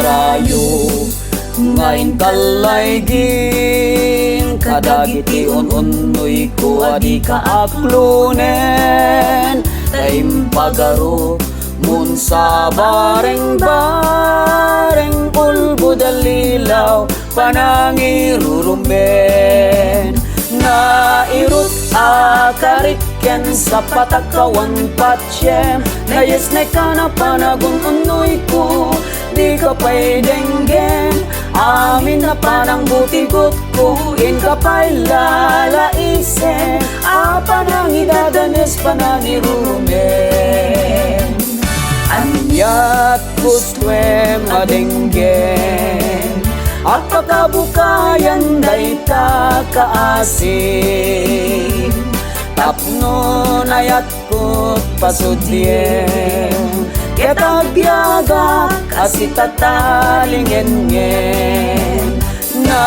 karayo ngayon kalaygin kadagiti unoy ko adi kaaklunen taim pagaro mun sa bareng pulbo dalilaw panangirurumben na irut akarikyan sa patakawan patsyen na yes na ka na panagun unoy ko di ka pa'y denggen amin na panang butikot ko in ka pa'y lalaisen panang idadanes panangirurumen anyat gustwe madenggen at pagkabukayan day ta kaasin tapno nayat kot pasudyen kita biyaga kasi tatalingen na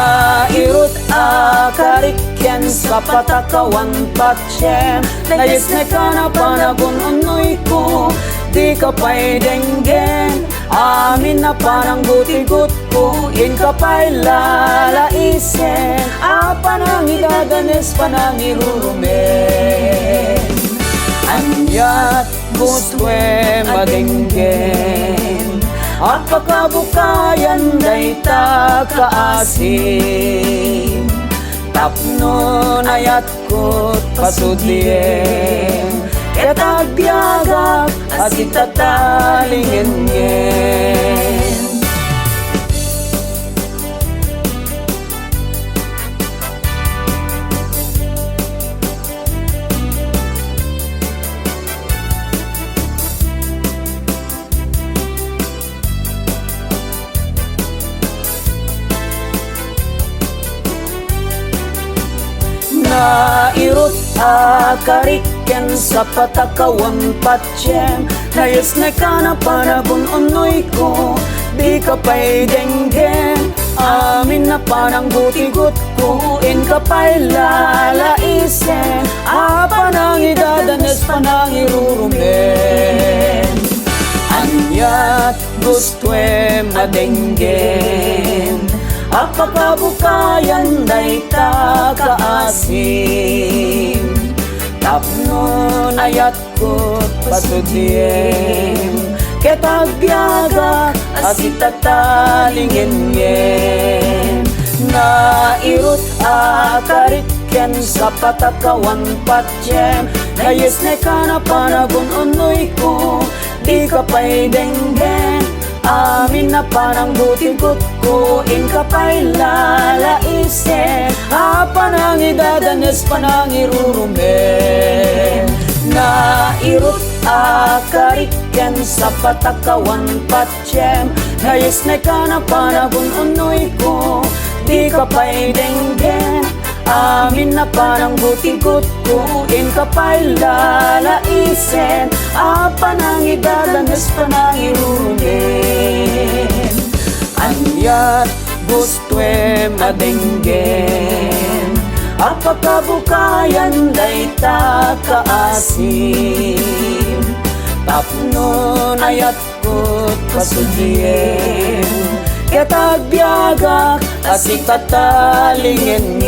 irut akarikyan sa patakawan patsyen na yes na ka na panagun unoy ko di ka pa'y denggen amin na parang butikot ko in ka pa'y lalaisen panang idadanes panangirurumen anyat gustwe madenggen at pagkabukayan day ta kaasin tapno nayat kot pasudlien kita biyaga asi tatalingen na irut akarikyan sa patakawan patsyen na yes na ka na panabon unoy ko di ka pa'y denggen amin na panang butikot ko in ka pa'y lalaisen panang idadanes panangirurumen anyat gustwe madenggen at pagkabukayan day ta kaasin tapno nayat kot pasudyen kita biyaga asi tatalingen na irut akarikyan sa patakawan patsyen na yes na ka na panagun unoy ko di ka pa'y denggen amin na parang butikot ko in ka pa'y lalaisen panang idadanes panangirurumen na irut akarikyan sa patakawan patsyen na yes na ka na panagun unoy ko di ka pa'y denggen amin na parang butikot ko in ka pa'y lalaisen panang idadanes panangirurumen anyat gustwe madenggen at pagkabukayan day ta kaasin tapno nayat kot pasudlien kita biyaga asi tatalingen